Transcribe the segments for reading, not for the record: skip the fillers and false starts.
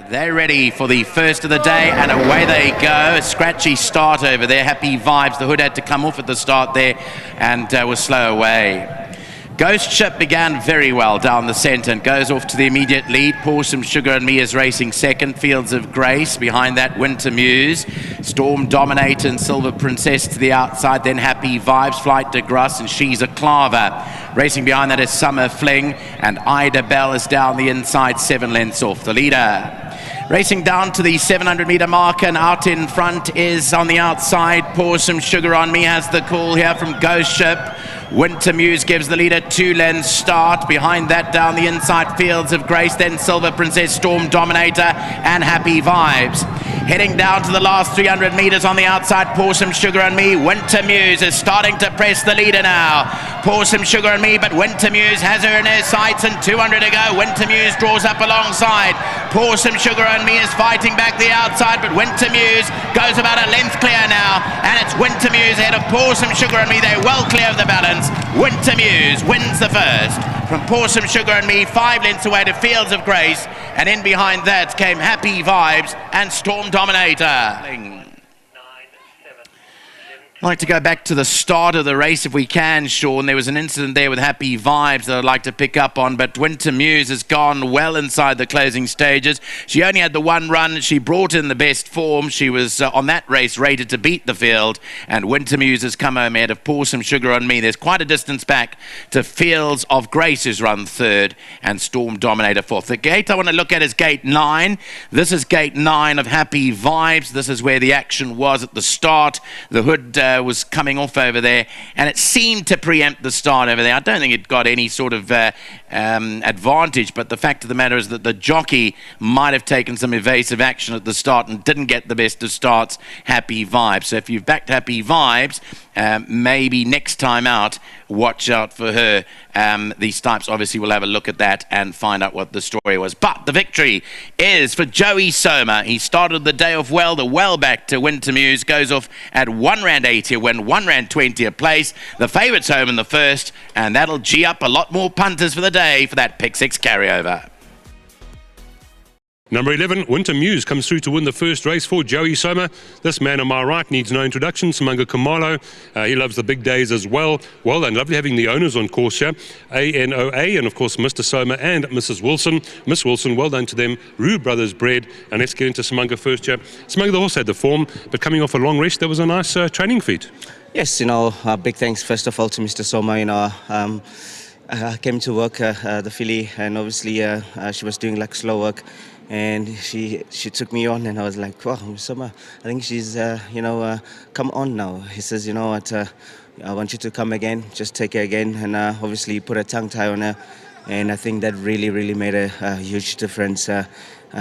They're ready for the first of the day, and away they go. A scratchy start over there. Happy Vibes. The hood had to come off at the start there and was slow away. Ghost Ship began very well down the centre and goes off to the immediate lead. Pour Some Sugar and Me is racing second. Fields of Grace. Behind that, Winter Muse. Storm Dominator and Silver Princess to the outside. Then Happy Vibes, Flight de Grace, and She's a Claver. Racing behind that is Summer Fling, and BELA is down the inside, 7 lengths off the leader. Racing down to the 700-metre marker, and out in front is on the outside. Pour Some Sugar on Me has the call here from Ghost Ship. Winter Muse gives the leader 2 lengths start. Behind that, down the inside, Fields of Grace, then Silver Princess, Storm Dominator, and Happy Vibes. Heading down to the last 300 metres on the outside, Pour Some Sugar on Me. Winter Muse is starting to press the leader now. Pour Some Sugar on Me, but Winter Muse has her in her sights, and 200 to go. Winter Muse draws up alongside. Pour Some Sugar on Me is fighting back the outside, but Winter Muse goes about a length clear now, and it's Winter Muse ahead of Pour Some Sugar on Me. They're well clear of the balance. Winter Muse wins the first from Pour Some Sugar and Me, 5 lengths away to Fields of Grace, and in behind that came Happy Vibes and Storm Dominator. I'd like to go back to the start of the race if we can, Sean. There was an incident there with Happy Vibes that I'd like to pick up on, but Winter Muse has gone well inside the closing stages. She only had the one run. She brought in the best form. She was on that race rated to beat the field, and Winter Muse has come home ahead of Pour Some Sugar on Me. There's quite a distance back to Fields of Grace, who's run third, and Storm Dominator fourth. The gate I want to look at is gate 9. This is gate 9 of Happy Vibes. This is where the action was at the start. The hood was coming off over there, and it seemed to preempt the start over there. I don't think it got any sort of advantage, but the fact of the matter is that the jockey might have taken some evasive action at the start and didn't get the best of starts, Happy Vibes. So if you've backed Happy Vibes, maybe next time out, watch out for her. These types obviously will have a look at that and find out what the story was. But the victory is for Joey Soma. He started the day off well, the well back to Winter Muse, goes off at R1.80, win R1.20 a place. The favourites home in the first, and that'll gee up a lot more punters for the day for that pick 6 carryover. Number 11, Winter Muse, comes through to win the first race for Joey Soma. This man on my right needs no introduction, Simonga Khumalo. He loves the big days as well. Well done, lovely having the owners on course here. ANOA, and of course Mr. Soma and Mrs. Wilson. Miss Wilson, well done to them. Rue Brothers bred. And let's get into Simonga first here. Simonga, the horse had the form, but coming off a long rest, that was a nice training feat. Yes, big thanks first of all to Mr. Soma. I came to work the filly, and obviously she was doing like slow work. And she took me on, and I was like, wow, Soma, I think she's, come on now. He says, you know what, I want you to come again, just take her again. And obviously put a tongue tie on her. And I think that really, really made a huge difference.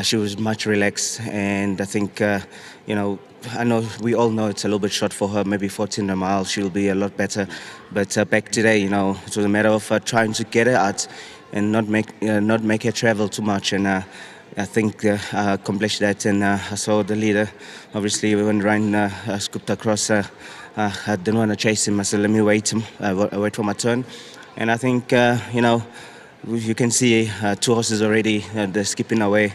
She was much relaxed, and I think, I know we all know it's a little bit short for her, maybe 14 a mile, she'll be a lot better. But back today, it was a matter of trying to get her out and not make her travel too much. And I think I accomplished that, and I saw the leader. Obviously, when Ryan scooped across, I didn't want to chase him. I said, let me wait for my turn. And I think, you can see 2 horses already, they're skipping away.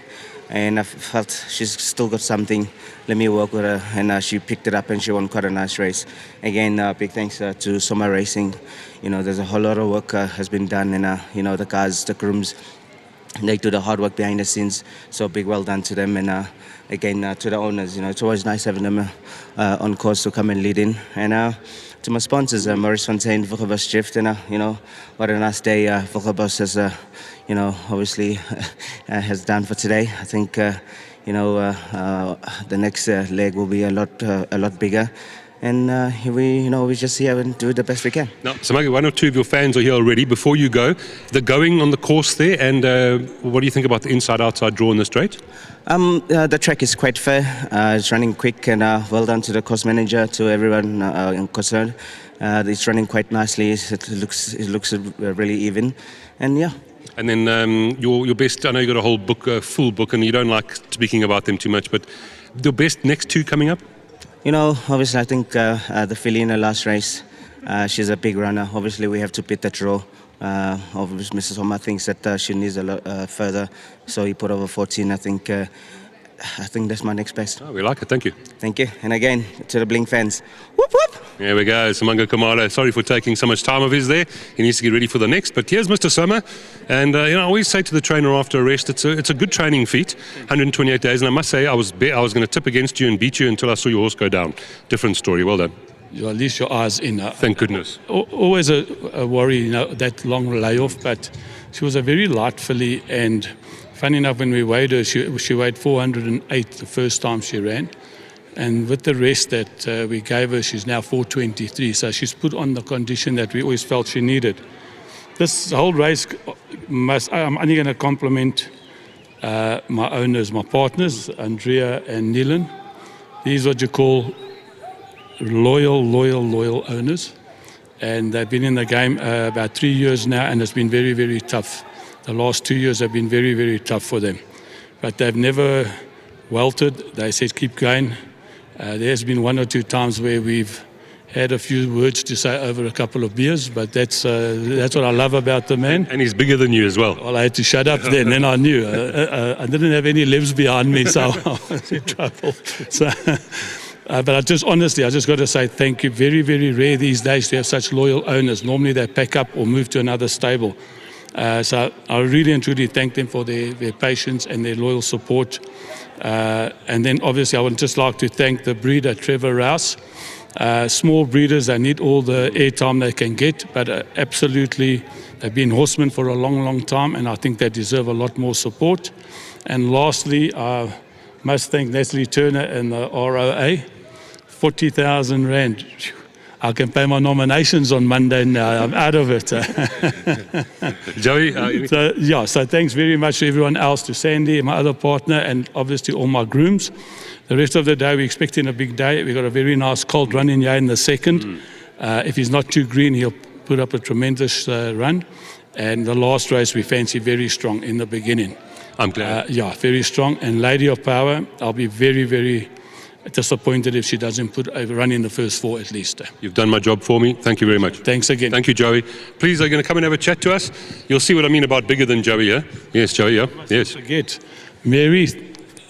And I felt she's still got something. Let me work with her. And she picked it up, and she won quite a nice race. Again, big thanks to Soma Racing. There's a whole lot of work has been done, and the guys, the grooms, they do the hard work behind the scenes, so big well done to them. And again, to the owners, it's always nice having them on course to come and lead in. And to my sponsors, Turffontein, Vuchabos Gift, and what a nice day Vuchabos has, obviously has done for today. I think, the next leg will be a lot bigger. And we just here and do the best we can. Now, Simonga, 1 or 2 of your fans are here already. Before you go, the going on the course there, and what do you think about the inside-outside draw in the straight? The track is quite fair. It's running quick, and well done to the course manager, to everyone concerned. It's running quite nicely. It looks really even, and yeah. And then your best. I know you got a whole book, full book, and you don't like speaking about them too much, but the best next 2 coming up. Obviously, I think the filly in the last race, she's a big runner. Obviously, we have to beat the draw. Obviously, Mr. Sommer thinks that she needs a lot further, so he put over 14. I think that's my next best. Oh, we like it, thank you. Thank you. And again, to the Blink fans, whoop whoop! There we go, Samanga Khumalo. Sorry for taking so much time of his there. He needs to get ready for the next. But here's Mr. Sommer. And I always say to the trainer after a rest, it's a good training feat, 128 days. And I must say, I was going to tip against you and beat you until I saw your horse go down. Different story. Well done. You at least your eyes in. Thank goodness. Always a worry, that long layoff. But she was a very light filly. And funny enough, when we weighed her, she weighed 408 the first time she ran. And with the rest that we gave her, she's now 423. So she's put on the condition that we always felt she needed. This whole race I'm only going to compliment my owners, my partners, Andrea and Nilan. These are what you call loyal owners. And they've been in the game about 3 years now, and it's been very, very tough. The last 2 years have been very, very tough for them. But they've never welted. They said, keep going. There's been 1 or 2 times where we've had a few words to say over a couple of beers, but that's what I love about the man. And he's bigger than you as well. Well, I had to shut up then I knew. I didn't have any limbs behind me, so I was in trouble. So, but I just got to say thank you. Very, very rare these days to have such loyal owners. Normally they pack up or move to another stable. So I really and truly thank them for their patience and their loyal support. And then obviously I would just like to thank the breeder, Trevor Rouse. Small breeders, they need all the airtime they can get, but absolutely they've been horsemen for a long, long time, and I think they deserve a lot more support. And lastly, I must thank Natalie Turner and the ROA. 40,000 Rand. I can pay my nominations on Monday now. I'm out of it. Joey? So thanks very much to everyone else, to Sandy, my other partner, and obviously all my grooms. The rest of the day, we're expecting a big day. We've got a very nice cold run in here in the second. If he's not too green, he'll put up a tremendous run. And the last race, we fancy very strong in the beginning. I'm glad. Very strong. And Lady of Power, I'll be very, very disappointed if she doesn't put a run in the first 4 at least. You've done my job for me. Thank you very much. Thanks again. Thank you, Joey. Please, are you going to come and have a chat to us? You'll see what I mean about bigger than Joey, yeah? Yes, Joey, yeah? Yes. Forget. Mary,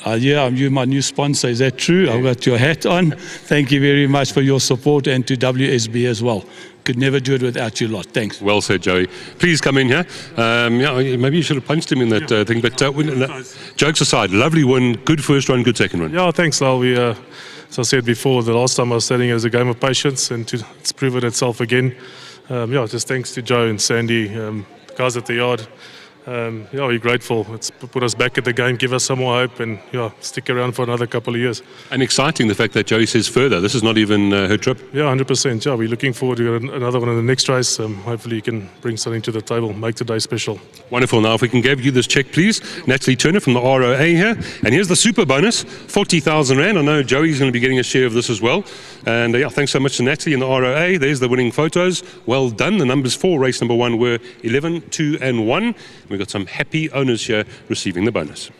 you're my new sponsor. Is that true? I've got your hat on. Thank you very much for your support, and to WSB as well. Could never do it without you lot. Thanks. Well said, Joey. Please come in here. Maybe you should have punched him in that thing. But jokes aside, lovely win, good first run, good second run. Yeah, thanks, Lal. As I said before, the last time I was saying it was a game of patience, and it's proven itself again. Just thanks to Joe and Sandy, the guys at the yard. We're grateful. It's put us back at the game, give us some more hope, and stick around for another couple of years. And exciting the fact that Joey says further. This is not even her trip. Yeah, 100%. Yeah, we're looking forward to another one in the next race. Hopefully you can bring something to the table, make today special. Wonderful. Now, if we can give you this check, please. Natalie Turner from the ROA here. And here's the super bonus, 40,000 Rand. I know Joey's going to be getting a share of this as well. And thanks so much to Natalie and the ROA. There's the winning photos. Well done. The numbers for race number 1 were 11, 2 and 1. We've got some happy owners here receiving the bonus.